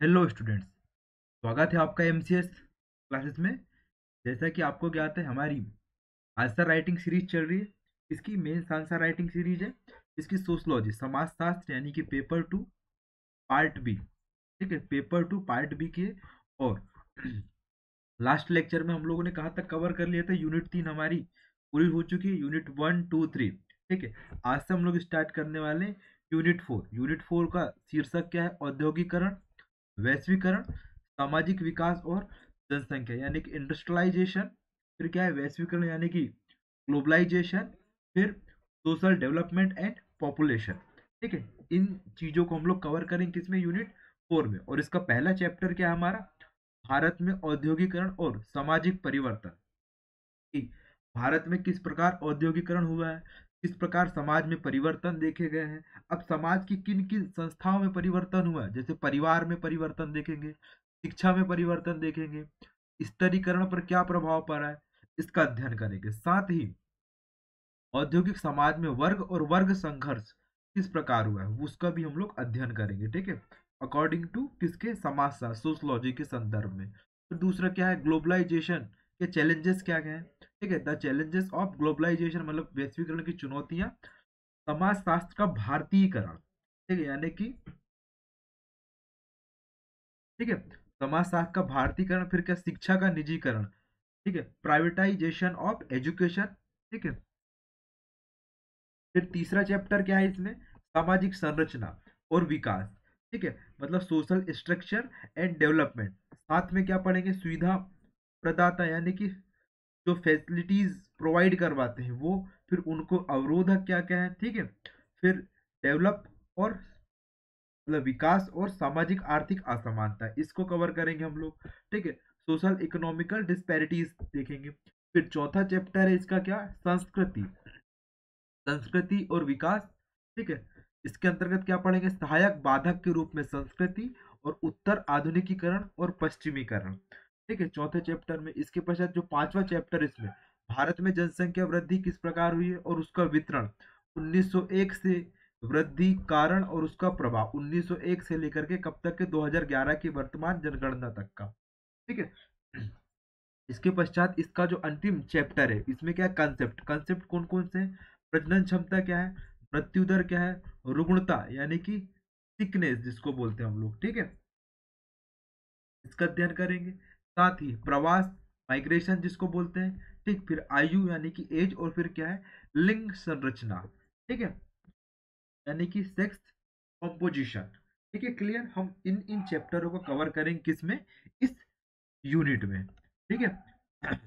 Hello students. स्वागत है आपका एमसीएस क्लासेस में। जैसा कि आपको ज्ञात है, हमारी आंसर राइटिंग सीरीज चल रही है। इसकी मेन आंसर राइटिंग सीरीज है। इसकी सोशलॉजी समाजशास्त्र यानी कि पेपर टू पार्ट बी। ठीक है, पेपर टू पार्ट बी के। और लास्ट लेक्चर में हम लोगों ने कहाँ तक कवर कर लिया था? यूनिट 3 हमारी पूरी हो चुकी है, यूनिट 1, 2, 3। ठीक है, आज से हम लोग स्टार्ट करने वाले हैं यूनिट 4। यूनिट 4 का शीर्षक क्या है? औद्योगिकरण, वैश्वीकरण, सामाजिक विकास और जनसंख्या यानी कि इंडस्ट्रियलाइजेशन। फिर क्या है? वैश्वीकरण यानी कि ग्लोबलाइजेशन। फिर सोशल डेवलपमेंट एंड पॉपुलेशन। ठीक है, इन चीजों को हम लोग कवर करेंगे किसमें? यूनिट 4 में। और इसका पहला चैप्टर क्या है हमारा? भारत में औद्योगिकरण और सामाजिक परिवर्तन। कि भारत में किस प्रकार औद्योगिकरण हुआ है, किस प्रकार समाज में परिवर्तन देखे गए हैं। अब समाज की किन किन संस्थाओं में परिवर्तन हुआ है, जैसे परिवार में परिवर्तन देखेंगे, शिक्षा में परिवर्तन देखेंगे, स्तरीकरण पर क्या प्रभाव पड़ा है, इसका अध्ययन करेंगे। साथ ही औद्योगिक समाज में वर्ग और वर्ग संघर्ष किस प्रकार हुआ है, उसका भी हम लोग अध्ययन करेंगे। ठीक है, अकॉर्डिंग टू किसके? समाजशास्त्र, सोशलॉजी के संदर्भ में। फिर दूसरा क्या है? ग्लोबलाइजेशन के चैलेंजेस क्या क्या है। ठीक है, द चैलेंजेस ऑफ ग्लोबलाइजेशन मतलब वैश्वीकरण की चुनौतियां। समाजशास्त्र का भारतीयकरण। ठीक है, यानी कि ठीक है, समाजशास्त्र का भारतीयकरण। फिर क्या? शिक्षा का निजीकरण। ठीक है, प्राइवेटाइजेशन ऑफ एजुकेशन। ठीक है, फिर तीसरा चैप्टर क्या है इसमें? सामाजिक संरचना और विकास। ठीक है, मतलब सोशल स्ट्रक्चर एंड डेवलपमेंट। साथ में क्या पढ़ेंगे? सुविधा प्रदाता यानी कि जो फैसिलिटीज प्रोवाइड करवाते हैं वो। फिर उनको अवरोधक क्या क्या है। ठीक है, फिर डेवलप और मतलब विकास और सामाजिक आर्थिक असमानता, इसको कवर करेंगे हम लोग। ठीक है, सोशल इकोनॉमिकल डिस्पैरिटीज देखेंगे। फिर चौथा चैप्टर है इसका क्या? संस्कृति, संस्कृति और विकास। ठीक है, इसके अंतर्गत क्या पढ़ेंगे? सहायक बाधक के रूप में संस्कृति और उत्तर आधुनिकीकरण और पश्चिमीकरण। ठीक है, चौथे चैप्टर में। इसके पश्चात जो पांचवा चैप्टर इसमें, भारत में जनसंख्या वृद्धि किस प्रकार हुई है और उसका वितरण। 1901 से वृद्धि, कारण और उसका प्रभाव। 1901 से लेकर के कब तक के? 2011 की वर्तमान जनगणना तक का। ठीक है, इसके पश्चात इसका जो अंतिम चैप्टर है इसमें क्या? कंसेप्ट, कंसेप्ट कौन कौन से हैं? प्रजनन क्षमता क्या है, मृत्यु दर क्या है, रुग्णता यानी कि सिकनेस जिसको बोलते हैं हम लोग। ठीक है, इसका अध्ययन करेंगे। साथ ही प्रवास, माइग्रेशन जिसको बोलते हैं। ठीक, फिर आयु यानी कि एज। और फिर क्या है? लिंग संरचना। ठीक है, यानी कि सेक्स कॉम्पोजिशन। ठीक है, क्लियर। हम इन इन चैप्टरों को कवर करेंगे किसमें? इस यूनिट में। ठीक है,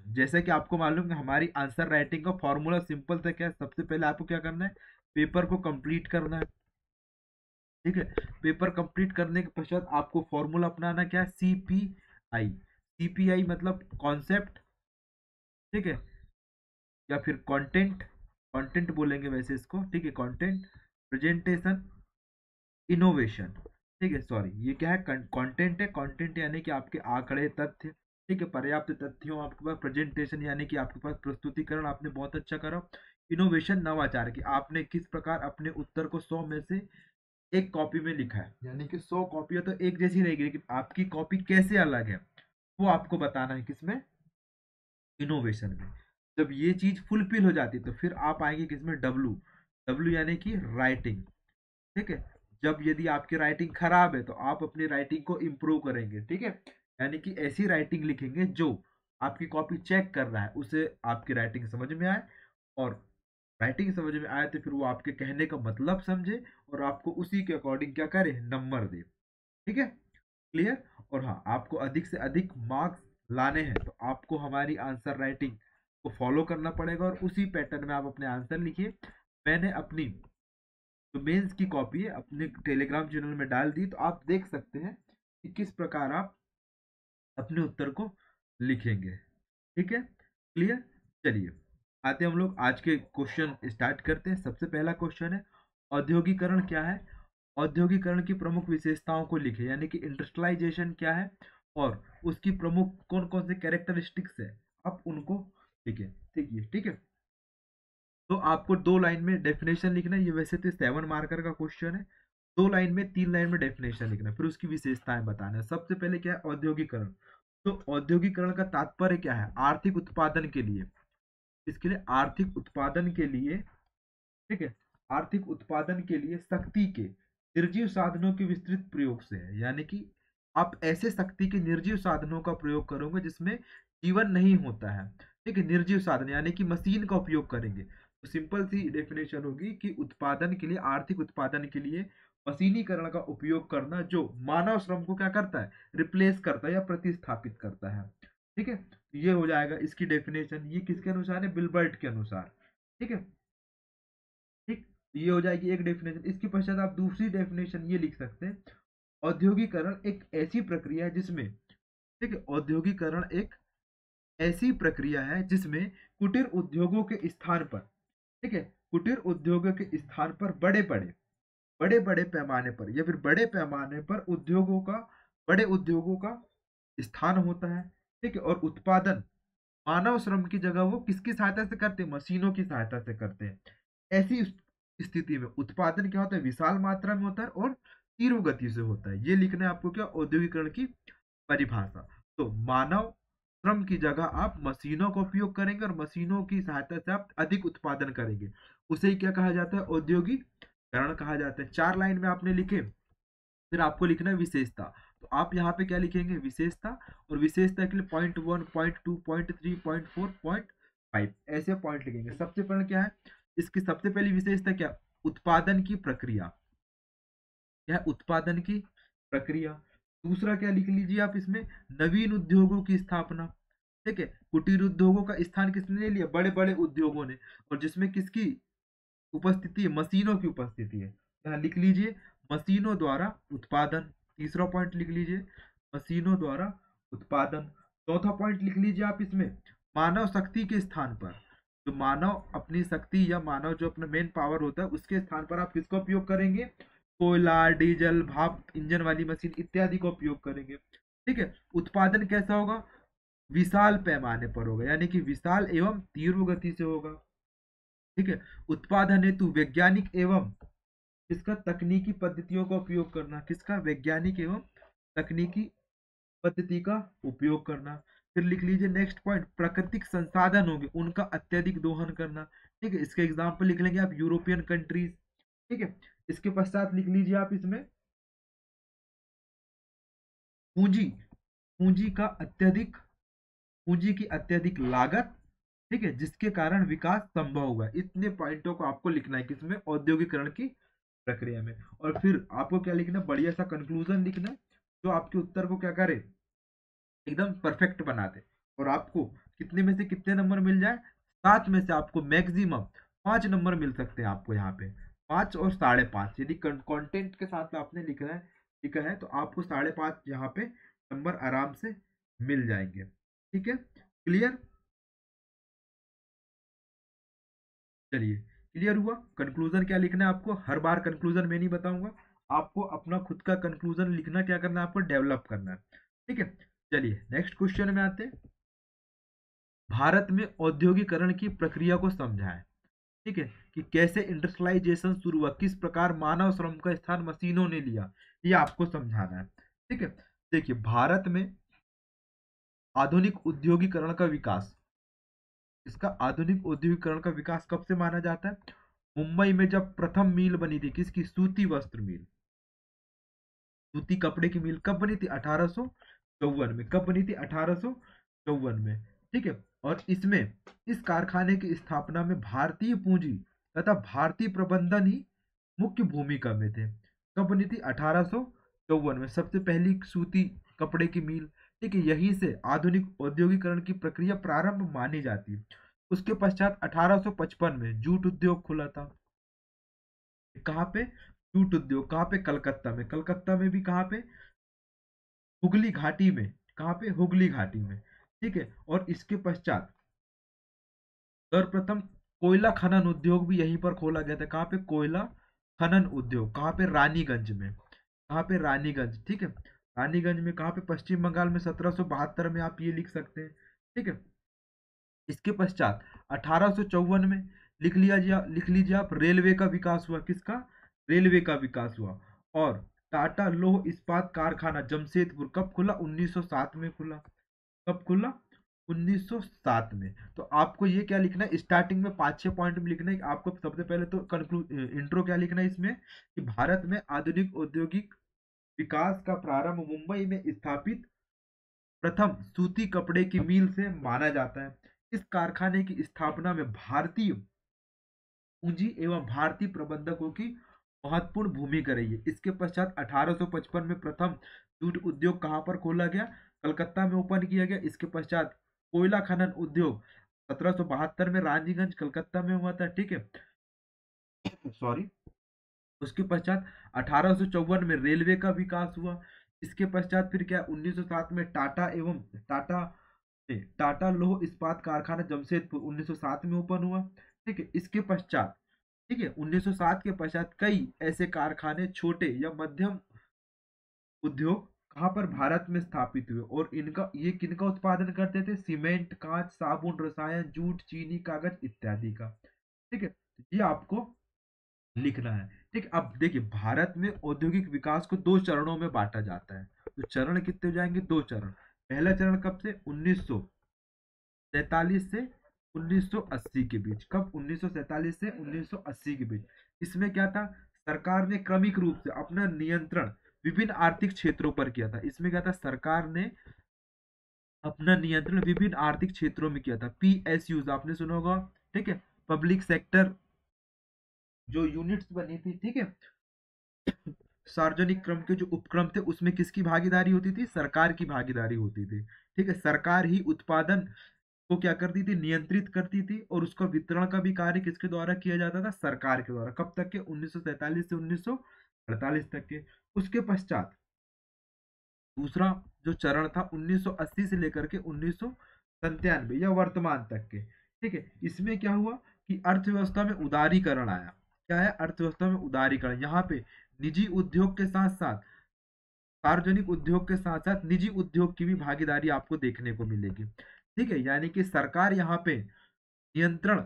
जैसे कि आपको मालूम है हमारी आंसर राइटिंग का फॉर्मूला सिंपल था। क्या? सबसे पहले आपको क्या करना है? पेपर को कंप्लीट करना है। ठीक है, पेपर कंप्लीट करने के पश्चात आपको फॉर्मूला अपनाना क्या है? सीपीआई। सीपीआई मतलब कॉन्सेप्ट। ठीक है, या फिर कंटेंट, कंटेंट बोलेंगे वैसे इसको। ठीक है, कंटेंट, प्रेजेंटेशन, इनोवेशन। ठीक है, सॉरी ये क्या है? कंटेंट है। कंटेंट यानी कि आपके आंकड़े, तथ्य। ठीक है, पर्याप्त तथ्यों आपके पास। प्रेजेंटेशन यानी कि आपके पास प्रस्तुतिकरण, आपने बहुत अच्छा करा। इनोवेशन, नवाचार, कि आपने किस प्रकार अपने उत्तर को 100 में से एक कॉपी में लिखा है। यानी कि 100 कॉपियां तो एक जैसी रहेगी, लेकिन आपकी कॉपी कैसे अलग है वो आपको बताना है। किसमें? इनोवेशन में। जब ये चीज फुलफिल हो जाती है तो फिर आप आएंगे किसमें? डब्लू। डब्लू यानी कि राइटिंग। ठीक है, जब यदि आपकी राइटिंग खराब है तो आप अपनी राइटिंग को इम्प्रूव करेंगे। ठीक है, यानी कि ऐसी राइटिंग लिखेंगे जो आपकी कॉपी चेक कर रहा है उसे आपकी राइटिंग समझ में आए। और राइटिंग समझ में आए तो फिर वो आपके कहने का मतलब समझे और आपको उसी के अकॉर्डिंग क्या करे? नंबर दे। ठीक है, क्लियर। और हाँ, आपको अधिक से अधिक मार्क्स लाने हैं तो आपको हमारी आंसर राइटिंग को फॉलो करना पड़ेगा और उसी पैटर्न में आप अपने आंसर लिखिए। मैंने अपनी जो मेंस की कॉपी है अपने टेलीग्राम चैनल में डाल दी, तो आप देख सकते हैं कि किस प्रकार आप अपने उत्तर को लिखेंगे। ठीक है, क्लियर। चलिए आते हैं हम लोग आज के क्वेश्चन स्टार्ट करते हैं। सबसे पहला क्वेश्चन है, औद्योगिकरण क्या है? औद्योगिकरण की प्रमुख विशेषताओं को लिखे, यानी कि इंडस्ट्रियलाइजेशन क्या है और उसकी प्रमुख कौन कौन से कैरेक्टरिस्टिक्स है, आप उनको लिखे। ठीक है, ठीक है। तो आपको 2 लाइन में डेफिनेशन लिखना है। ये वैसे तो 7 मार्कर का क्वेश्चन है, 2 लाइन में 3 लाइन में डेफिनेशन लिखना है, फिर उसकी विशेषताएं बताना है। सबसे पहले क्या है, औद्योगिकरण। तो औद्योगिकरण का तात्पर्य क्या है, आर्थिक उत्पादन के लिए, इसके लिए आर्थिक उत्पादन के लिए, ठीक है, आर्थिक उत्पादन के लिए शक्ति के निर्जीव साधनों के विस्तृत प्रयोग से है। यानी कि आप ऐसे शक्ति के निर्जीव साधनों का प्रयोग करोगे जिसमें जीवन नहीं होता है, ठीक है, निर्जीव साधन यानी कि मशीन का उपयोग करेंगे। तो सिंपल सी डेफिनेशन होगी कि उत्पादन के लिए, आर्थिक उत्पादन के लिए मशीनीकरण का उपयोग करना, जो मानव श्रम को क्या करता है, रिप्लेस करता है या प्रतिस्थापित करता है। ठीक है, ये हो जाएगा इसकी डेफिनेशन। ये किसके अनुसार है, बिल्बर्ट के अनुसार। ठीक है, ठीक, ये हो जाएगी एक डेफिनेशन। इसके पश्चात आप दूसरी डेफिनेशन ये लिख सकते हैं, औद्योगिकरण एक ऐसी प्रक्रिया है जिसमें, ठीक है, औद्योगिकरण एक ऐसी प्रक्रिया है जिसमें कुटीर उद्योगों के स्थान पर, ठीक है, कुटीर उद्योगों के स्थान पर बड़े बड़े पैमाने पर या फिर बड़े पैमाने पर उद्योगों का, बड़े उद्योगों का स्थान होता है। ठीक है, और उत्पादन मानव श्रम की जगह वो किसकी सहायता से करते हैं, मशीनों की सहायता से करते हैं। ऐसी स्थिति में उत्पादन क्या होता है, विशाल मात्रा में होता है और तीव्र गति से होता है। ये लिखना है आपको क्या, औद्योगिकरण की परिभाषा। तो मानव श्रम की जगह आप मशीनों का उपयोग करेंगे और मशीनों की सहायता से आप अधिक उत्पादन करेंगे, उसे ही क्या कहा जाता है, औद्योगिकरण कहा जाता है। 4 लाइन में आपने लिखे, फिर आपको लिखना है विशेषता। तो आप यहाँ पे क्या लिखेंगे, विशेषता, और विशेषता के लिए .1, .2, .3, .4, .5 ऐसे पॉइंट लिखेंगे। सबसे पहले क्या है, इसकी सबसे पहली विशेषता क्या, उत्पादन की प्रक्रिया, क्या है, उत्पादन की प्रक्रिया। दूसरा क्या लिख लीजिए आप इसमें, नवीन उद्योगों की स्थापना। ठीक है, कुटीर उद्योगों का स्थान किसने ले लिया, बड़े बड़े उद्योगों ने, और जिसमें किसकी उपस्थिति है, मशीनों की उपस्थिति है। यहाँ लिख लीजिए, मशीनों द्वारा उत्पादन। तीसरा पॉइंट लिख लीजिए, मशीनों द्वारा उत्पादन। चौथा पॉइंट लिख लीजिए आप इसमें, मानव शक्ति के स्थान पर, जो मानव अपनी शक्ति या मानव जो अपना मेन पावर होता है उसके स्थान पर आप किसका उपयोग करेंगे, कोयला, डीजल, भाप इंजन वाली मशीन इत्यादि का उपयोग करेंगे। ठीक है, उत्पादन कैसा होगा, विशाल पैमाने पर होगा, यानी कि विशाल एवं तीव्र गति से होगा। ठीक है, उत्पादन हेतु वैज्ञानिक एवं किसका, तकनीकी पद्धतियों का उपयोग करना, किसका, वैज्ञानिक एवं तकनीकी पद्धति का उपयोग करना। फिर लिख लीजिए नेक्स्ट पॉइंट, प्राकृतिक संसाधन होंगे उनका अत्यधिक दोहन करना। ठीक है, इसके एग्जाम्पल लिख लेंगे आप, यूरोपियन कंट्रीज। ठीक है, इसके पश्चात लिख लीजिए आप इसमें, पूंजी, पूंजी का अत्यधिक, पूंजी की अत्यधिक लागत। ठीक है, जिसके कारण विकास संभव हुआ है। इतने पॉइंटों को आपको लिखना है किसमें, औद्योगिकरण की प्रक्रिया में। और फिर आपको क्या लिखना है, बढ़िया सा कंक्लूजन लिखना है जो आपके उत्तर को क्या करे, एकदम परफेक्ट बना दे। और आपको कितने में से कितने नंबर मिल जाए, 7 में से आपको मैक्सिमम 5 नंबर मिल सकते हैं आपको यहाँ पे, 5 और 5.5। यदि कंटेंट के साथ आपने लिखा है तो आपको 5.5 यहाँ पे नंबर आराम से मिल जाएंगे। ठीक है, क्लियर, चलिए क्लियर हुआ। कंक्लूजन क्या लिखना है आपको, हर बार कंक्लूजन मैं नहीं बताऊंगा, आपको अपना खुद का कंक्लूजन लिखना क्या करना है, आपको डेवलप करना है। ठीक है, चलिए नेक्स्ट क्वेश्चन में आते हैं। भारत में औद्योगिकरण की प्रक्रिया को समझाएं। ठीक है, कि कैसे इंडस्ट्रियलाइजेशन शुरू हुआ, किस प्रकार मानव श्रम का स्थान मशीनों ने लिया, ये आपको समझाना है। ठीक है, देखिए भारत में आधुनिक उद्योगीकरण का विकास, इसका आधुनिक औद्योगिकरण का विकास कब से माना जाता है, मुंबई में जब प्रथम मिल बनी थी, किसकी, सूती वस्त्र मिल, सूती कपड़े की मिल कब बनी थी, 1854 में। कब बनी थी, 1854 में। ठीक है, और इसमें, इस कारखाने की स्थापना में भारतीय पूंजी तथा भारतीय प्रबंधन ही मुख्य भूमिका में थे। कब बनी थी, 1854 में, सबसे पहली सूती कपड़े की मिल। ठीक है, यहीं से आधुनिक औद्योगिकरण की प्रक्रिया प्रारंभ मानी जाती है। उसके पश्चात 1855 में जूट उद्योग खुला था। कहाँ पे, जूट उद्योग कहाँ पे, कलकत्ता में। कलकत्ता में भी कहाँ पे, हुगली घाटी में। कहाँ पे, हुगली घाटी में। ठीक है, और इसके पश्चात सर्वप्रथम कोयला खनन उद्योग भी यहीं पर खोला गया था। कहाँ पे, कोयला खनन उद्योग कहाँ पे, रानीगंज में। कहाँ पे, रानीगंज। ठीक है, रानीगंज में कहाँ पे, पश्चिम बंगाल में, 1772 में आप ये लिख सकते हैं। ठीक है, इसके पश्चात 1854 में लिख लीजिए आप, रेलवे का विकास हुआ। किसका, रेलवे का विकास हुआ। और टाटा लौह इस्पात कारखाना जमशेदपुर कब खुला? 1907 में खुला। कब खुला? 1907 में। तो आपको ये क्या लिखना है, स्टार्टिंग में 5-6 पॉइंट में लिखना है। आपको सबसे पहले तो इंट्रो क्या लिखना है इसमें, कि भारत में आधुनिक औद्योगिक विकास का प्रारंभ मुंबई में स्थापित प्रथम सूती कपड़े की मिल से माना जाता है। इस कारखाने की स्थापना में भारतीय पूंजी एवं भारतीय प्रबंधकों की महत्वपूर्ण भूमिका रही है। इसके पश्चात 1855 में प्रथम जूट उद्योग कहाँ पर खोला गया? कलकत्ता में ओपन किया गया। इसके पश्चात कोयला खनन उद्योग 1772 में रानीगंज कलकत्ता में हुआ था, ठीक है, सॉरी। उसके पश्चात 1854 में रेलवे का विकास हुआ। इसके पश्चात फिर क्या, 1907 में टाटा लौह इस्पात कारखाना जमशेदपुर 1907 में ओपन हुआ, ठीक है। इसके पश्चात, ठीक है, 1907 के पश्चात कई ऐसे कारखाने छोटे या मध्यम उद्योग कहाँ पर भारत में स्थापित हुए, और इनका ये किनका उत्पादन करते थे? सीमेंट, कांच, साबुन, रसायन, जूट, चीनी, कागज इत्यादि का, ठीक है। ये आपको लिखना है, ठीक। अब देखिए, भारत में औद्योगिक विकास को दो चरणों में बांटा जाता है। तो चरण कितने हो जाएंगे? दो चरण। पहला चरण कब से? 1947 से 1980 के बीच। कब? 1947 से 1980 के बीच। इसमें क्या था, सरकार ने क्रमिक रूप से अपना नियंत्रण विभिन्न आर्थिक क्षेत्रों पर किया था। इसमें क्या था, सरकार ने अपना नियंत्रण विभिन्न आर्थिक क्षेत्रों में किया था। पीएसयू आपने सुना होगा, ठीक है, पब्लिक सेक्टर जो यूनिट्स बनी थी, ठीक है, सार्वजनिक क्रम के जो उपक्रम थे उसमें किसकी भागीदारी होती थी? सरकार की भागीदारी होती थी, ठीक है। सरकार ही उत्पादन को क्या करती थी? नियंत्रित करती थी, और उसका वितरण का भी कार्य किसके द्वारा किया जाता था? सरकार के द्वारा। कब तक के? 1947 से 1948 तक के। उसके पश्चात दूसरा जो चरण था 1980 से लेकर के 1997 या वर्तमान तक के, ठीक है। इसमें क्या हुआ कि अर्थव्यवस्था में उदारीकरण आया। क्या है? अर्थव्यवस्था में उदारीकरण। यहाँ पे निजी उद्योग के साथ साथ सार्वजनिक उद्योग के साथ साथ निजी उद्योग की भी भागीदारी आपको देखने को मिलेगी, ठीक है। यानी कि सरकार यहाँ पे नियंत्रण,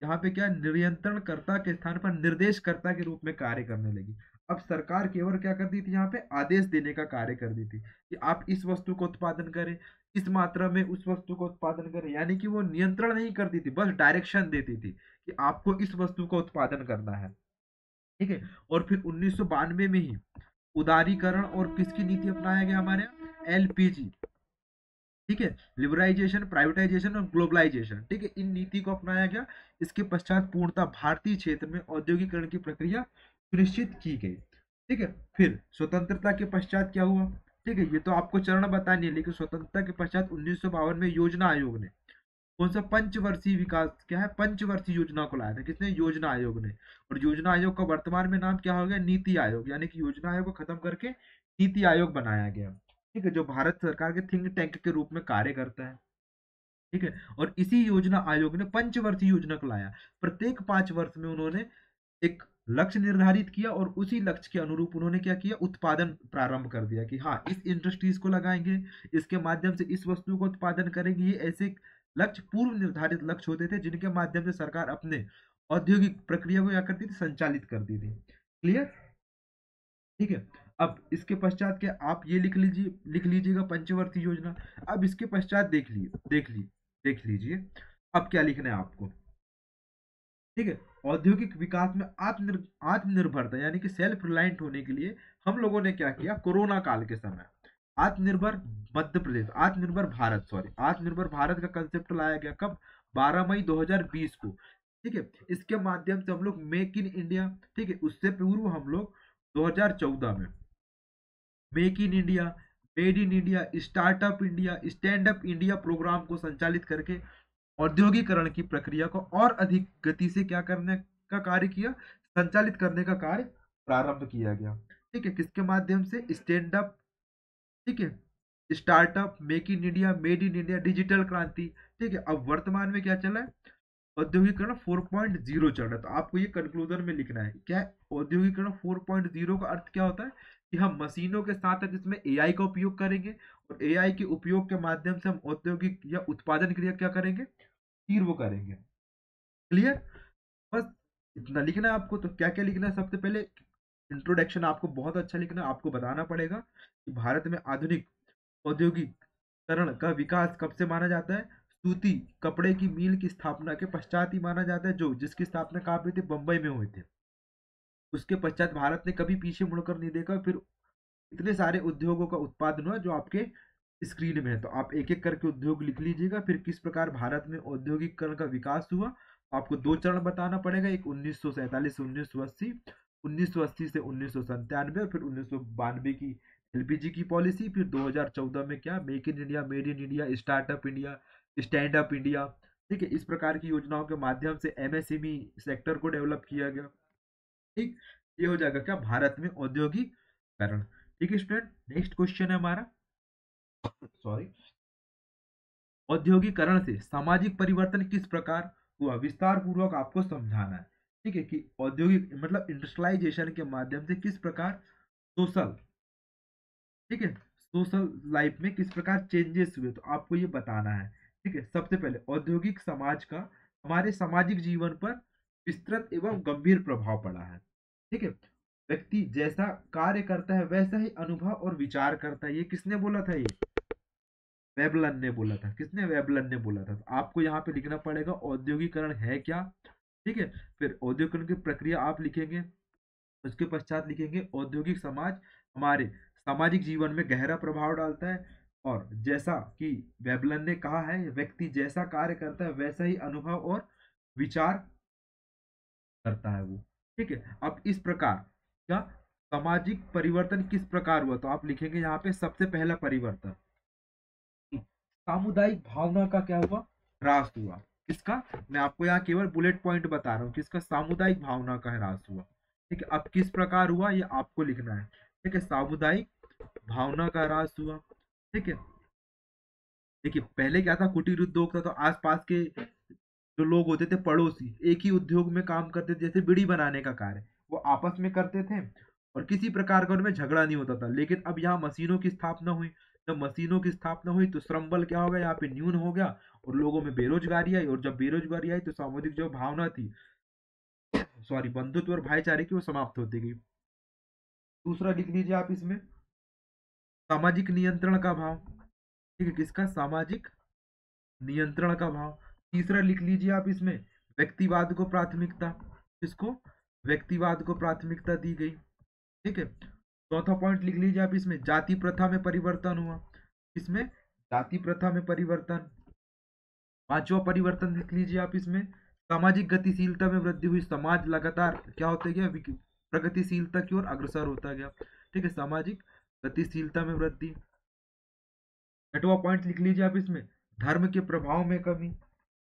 यहाँ पे क्या, नियंत्रणकर्ता के स्थान पर निर्देशकर्ता के रूप में कार्य करने लगी। अब सरकार केवल क्या करती थी? यहाँ पे आदेश देने का कार्य करती थी कि आप इस वस्तु को उत्पादन करें, इस मात्रा में उस वस्तु को उत्पादन करें। यानी कि वो नियंत्रण नहीं करती थी, बस डायरेक्शन देती थी कि आपको इस वस्तु का उत्पादन करना है, ठीक है। और फिर 1992 में ही उदारीकरण और किसकी नीति अपनाया गया हमारे यहाँ? एलपीजी, ठीक है, लिबराइजेशन, प्राइवेटाइजेशन और ग्लोबलाइजेशन, ठीक है, इन नीति को अपनाया गया। इसके पश्चात पूर्णतः भारतीय क्षेत्र में औद्योगिकरण की प्रक्रिया सुनिश्चित की गई, ठीक है। फिर स्वतंत्रता के पश्चात क्या हुआ, ठीक है, ये तो आपको चरण बतानी है, लेकिन स्वतंत्रता के पश्चात 1952 में योजना आयोग ने कौन सा पंचवर्षीय विकास, क्या है, पंचवर्षीय योजना को लाया था। किसने? योजना आयोग ने। और योजना आयोग का वर्तमान में नाम क्या हो गया? नीति आयोग। यानी कि योजना आयोग को खत्म करके नीति आयोग बनाया गया, ठीक है, जो भारत सरकार के थिंक टैंक के रूप में कार्य करता है, ठीक है। और इसी योजना आयोग ने पंचवर्षीय योजना को लाया। प्रत्येक 5 वर्ष में उन्होंने एक लक्ष्य निर्धारित किया, और उसी लक्ष्य के अनुरूप उन्होंने क्या किया? उत्पादन प्रारंभ कर दिया कि हाँ, इस इंडस्ट्रीज को लगाएंगे, इसके माध्यम से इस वस्तु को उत्पादन करेंगे। ये ऐसे लक्ष्य, पूर्व निर्धारित लक्ष्य होते थे, जिनके माध्यम से सरकार अपने औद्योगिक प्रक्रिया को क्या करती थी? संचालित करती थी। क्लियर? ठीक है। अब इसके पश्चात क्या, आप ये लिख लीजिएगा पंचवर्षीय योजना। अब इसके पश्चात देख लीजिए अब क्या लिखना है आपको, ठीक है। औद्योगिक विकास में आत्मनिर्भरता यानी कि सेल्फ रिलायंट होने के लिए हम लोगों ने क्या किया? कोरोना काल के समय आत्मनिर्भर मध्य प्रदेश, आत्मनिर्भर भारत का कंसेप्ट लाया गया। कब? 12 मई 2020 को, ठीक है। इसके माध्यम से हम लोग मेक इन इंडिया, ठीक है, उससे पूर्व हम लोग 2014 में make in India, made in India, startup India, stand up India programme को संचालित करके औद्योगिकरण की प्रक्रिया को और अधिक गति से क्या करने का कार्य किया? संचालित करने का कार्य प्रारंभ किया गया, ठीक है। किसके माध्यम से? स्टैंड अप, ठीक है, startup, make in India, made in India, digital क्रांति, ठीक है। अब वर्तमान में क्या चला है? औद्योगिकरण 4.0 चल रहा है। तो आपको ये कंक्लूजन में लिखना है क्या? औद्योगिकरण 4.0 का अर्थ क्या होता है? कि हम मशीनों के साथ साथ इसमें एआई का उपयोग करेंगे, और एआई के उपयोग के माध्यम से हम औद्योगिक या उत्पादन क्रिया क्या करेंगे? तीव्र करेंगे। क्लियर? बस इतना लिखना है आपको। तो क्या क्या लिखना है? सबसे पहले इंट्रोडक्शन आपको बहुत अच्छा लिखना है। आपको बताना पड़ेगा कि भारत में आधुनिक औद्योगिकरण का विकास कब से माना जाता है। सूती कपड़े की मील की स्थापना के पश्चात ही माना जाता है, जो जिसकी स्थापना कहाँ पे थी, बंबई में हुए थे। उसके पश्चात भारत ने कभी पीछे मुड़कर नहीं देखा। फिर इतने सारे उद्योगों का उत्पादन हुआ जो आपके स्क्रीन में है। तो आप एक एक करके उद्योग लिख लीजिएगा। फिर किस प्रकार भारत में औद्योगिकरण का विकास हुआ, आपको दो चरण बताना पड़ेगा। एक 1947 से 1980, 1980 से 1997, और फिर 1992 की एलपीजी की पॉलिसी। फिर 2014 में क्या, make in India, made in India, startup India, stand up India. ठीक है, इस प्रकार की योजनाओं के माध्यम से एमएसएमई सेक्टर को डेवलप किया गया। ठीक, ये हो जाएगा क्या, भारत में औद्योगिकरण। ठीक है स्टूडेंट, नेक्स्ट क्वेश्चन है हमारा, सॉरी, औद्योगिकरण से सामाजिक परिवर्तन किस प्रकार हुआ, विस्तार पूर्वक आपको समझाना है। ठीक है, कि औद्योगिक मतलब इंडस्ट्रियलाइजेशन के माध्यम से किस प्रकार सोशल, ठीक है, सोशल लाइफ में किस प्रकार चेंजेस हुए, तो आपको ये बताना है। ठीक है, सबसे पहले औद्योगिक समाज का हमारे सामाजिक जीवन पर विस्तृत एवं गंभीर प्रभाव पड़ा है। ठीक है, व्यक्ति जैसा कार्य करता है वैसा ही अनुभव और विचार करता है। ये किसने बोला था, ये वेबलन ने बोला था। किसने, वेबलन ने बोला था। तो आपको यहाँ पे लिखना पड़ेगा औद्योगिकरण है क्या। ठीक है, फिर औद्योगिकरण की प्रक्रिया आप लिखेंगे। उसके पश्चात लिखेंगे औद्योगिक समाज हमारे सामाजिक जीवन में गहरा प्रभाव डालता है, और जैसा कि वेबलन ने कहा है, व्यक्ति जैसा कार्य करता है वैसा ही अनुभव और विचार करता है वो। ठीक है, अब इस प्रकार क्या सामाजिक परिवर्तन किस प्रकार हुआ, तो आप लिखेंगे यहाँ पे सबसे पहला परिवर्तन, सामुदायिक भावना का क्या हुआ, ह्रास हुआ। किसका, मैं आपको यहाँ केवल बुलेट पॉइंट बता रहा हूँ, किसका, सामुदायिक भावना का ह्रास हुआ। ठीक है, अब किस प्रकार हुआ ये आपको लिखना है। ठीक है, सामुदायिक भावना का ह्रास हुआ। ठीक है, देखिए पहले क्या था, कुटीर उद्योग था, तो आसपास के जो लोग होते थे पड़ोसी, एक ही उद्योग में काम करते थे, जैसे बीड़ी बनाने का कार्य वो आपस में करते थे, और किसी प्रकार का उनमें झगड़ा नहीं होता था। लेकिन अब यहाँ मशीनों की स्थापना हुई, जब मशीनों की स्थापना हुई तो श्रम बल क्या हो गया, यहाँ पे न्यून हो गया, और लोगों में बेरोजगारी आई, और जब बेरोजगारी आई तो सामाजिक जो भावना थी, सॉरी, बंधुत्व और भाईचारे की, वो समाप्त होती गई। दूसरा लिख लीजिए आप इसमें, सामाजिक नियंत्रण का भाव। ठीक है, किसका, सामाजिक नियंत्रण का भाव। तीसरा लिख लीजिए आप इसमें, व्यक्तिवाद को प्राथमिकता। किसको, व्यक्तिवाद को प्राथमिकता दी गई। ठीक है, चौथा पॉइंट लिख लीजिए आप इसमें, जाति प्रथा में परिवर्तन हुआ। इसमें जाति प्रथा में परिवर्तन। पांचवा परिवर्तन लिख लीजिए आप इसमें, सामाजिक गतिशीलता में वृद्धि हुई। समाज लगातार क्या होते गया, प्रगतिशीलता की ओर अग्रसर होता गया। ठीक है, सामाजिक गतिशीलता में वृद्धि। छठवां पॉइंट लिख लीजिए आप इसमें, धर्म के प्रभाव में कमी।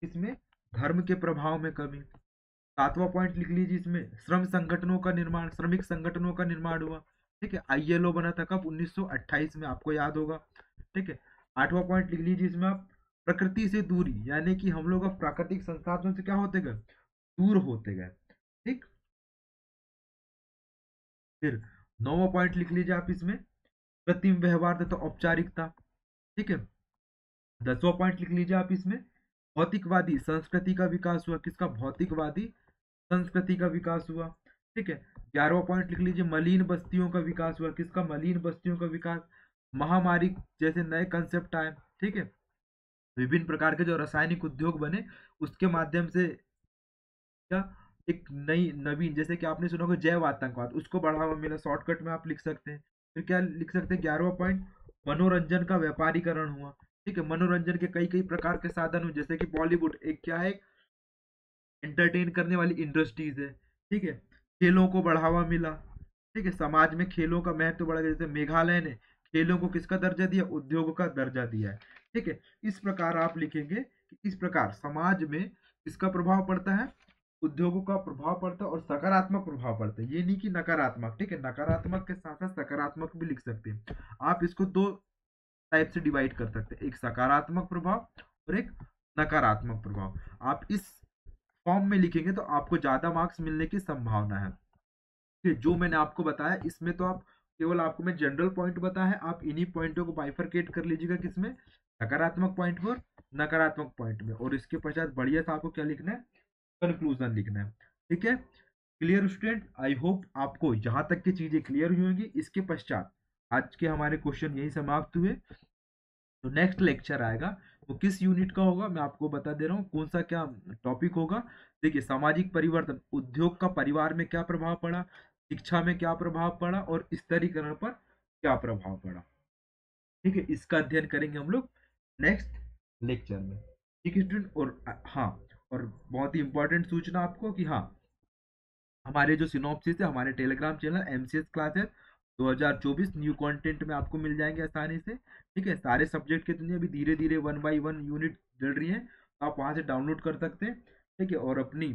इसमें धर्म के प्रभाव में कमी। सातवां पॉइंट लिख लीजिए इसमें, श्रम संगठनों का निर्माण, श्रमिक संगठनों का निर्माण हुआ। ठीक है, आईएलओ बना था कब, 1928 में, आपको याद होगा। ठीक है, आठवां पॉइंट लिख लीजिए इसमें आप, प्रकृति से दूरी, यानी कि हम लोग अब प्राकृतिक संसाधनों से क्या होते गए, दूर होते गए। ठीक, फिर नौवां पॉइंट लिख लीजिए आप इसमें, कृत्रिम व्यवहार तथा औपचारिकता। ठीक है, 10वां पॉइंट लिख लीजिए आप इसमें, भौतिकवादी संस्कृति का विकास हुआ। किसका, भौतिकवादी संस्कृति का विकास हुआ। ठीक है, 11वां पॉइंट लिख लीजिए, मलिन बस्तियों का विकास हुआ। किसका, मलिन बस्तियों का विकास। महामारी जैसे नए कंसेप्ट आए। ठीक है, विभिन्न प्रकार के जो रासायनिक उद्योग बने, उसके माध्यम से क्या, एक नई नवीन, जैसे कि आपने सुना होगा जैव आतंकवाद, उसको बढ़ावा मिला। शॉर्टकट में आप लिख सकते हैं। फिर क्या लिख सकते हैं, 11वां पॉइंट, मनोरंजन का व्यापारीकरण हुआ। ठीक है, मनोरंजन के कई कई प्रकार के साधन हुए, जैसे कि बॉलीवुड एक क्या है, एंटरटेन करने वाली इंडस्ट्रीज है। ठीक है, खेलों को बढ़ावा मिला। ठीक है, समाज में खेलों का महत्व बढ़ गया, जैसे मेघालय ने खेलों को किसका दर्जा दिया, उद्योग का दर्जा दिया है। ठीक है, इस प्रकार आप लिखेंगे कि इस प्रकार समाज में किसका प्रभाव पड़ता है, उद्योगों का प्रभाव पड़ता है, और सकारात्मक प्रभाव पड़ता है। ये नहीं कि नकारात्मक। ठीक है, नकारात्मक के साथ साथ सकारात्मक भी लिख सकते हैं। आप इसको दो टाइप से डिवाइड कर सकते हैं, एक सकारात्मक प्रभाव और एक नकारात्मक प्रभाव। आप इस फॉर्म में लिखेंगे तो आपको ज्यादा मार्क्स मिलने की संभावना है। कि जो मैंने आपको बताया इसमें तो आप केवल, आपको मैं जनरल पॉइंट बताया है, आप इन्हीं पॉइंटों को बाइफरकेट कर लीजिएगा, किसमें, सकारात्मक पॉइंट में और नकारात्मक पॉइंट में, और इसके पश्चात बढ़िया से आपको क्या लिखना है, कंक्लूजन लिखना है। ठीक है, क्लियर स्टूडेंट, आई होप आपको यहाँ तक की चीजें क्लियर हुई होंगी। इसके पश्चात आज के हमारे क्वेश्चन यही समाप्त हुए। तो नेक्स्ट लेक्चर आएगा, वो किस यूनिट का होगा मैं आपको बता दे रहा हूँ, कौन सा क्या टॉपिक होगा। देखिए, सामाजिक परिवर्तन, उद्योग का परिवार में क्या प्रभाव पड़ा, शिक्षा में क्या प्रभाव पड़ा और स्तरीकरण पर क्या प्रभाव पड़ा। ठीक है, इसका अध्ययन करेंगे हम लोग नेक्स्ट लेक्चर में। ठीक है स्टूडेंट, और हाँ, और बहुत ही इंपॉर्टेंट सूचना आपको कि हाँ, हमारे जो सिनॉप्सिस है, हमारे Telegram channel MCS classes 2024 new content में आपको मिल जाएंगे आसानी से। ठीक है, सारे सब्जेक्ट के लिए अभी धीरे धीरे 1 by 1 यूनिट चल रही है, तो आप वहां से डाउनलोड कर सकते हैं। ठीक है, और अपनी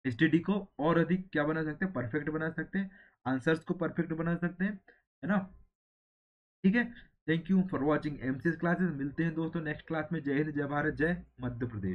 एसटीडी को और अधिक क्या बना सकते हैं, परफेक्ट बना सकते हैं, आंसर्स को परफेक्ट बना सकते हैं, है ना। ठीक है, thank you for watching MCS classes. मिलते हैं दोस्तों नेक्स्ट क्लास में। जय हिंद, जय भारत, जय मध्य प्रदेश।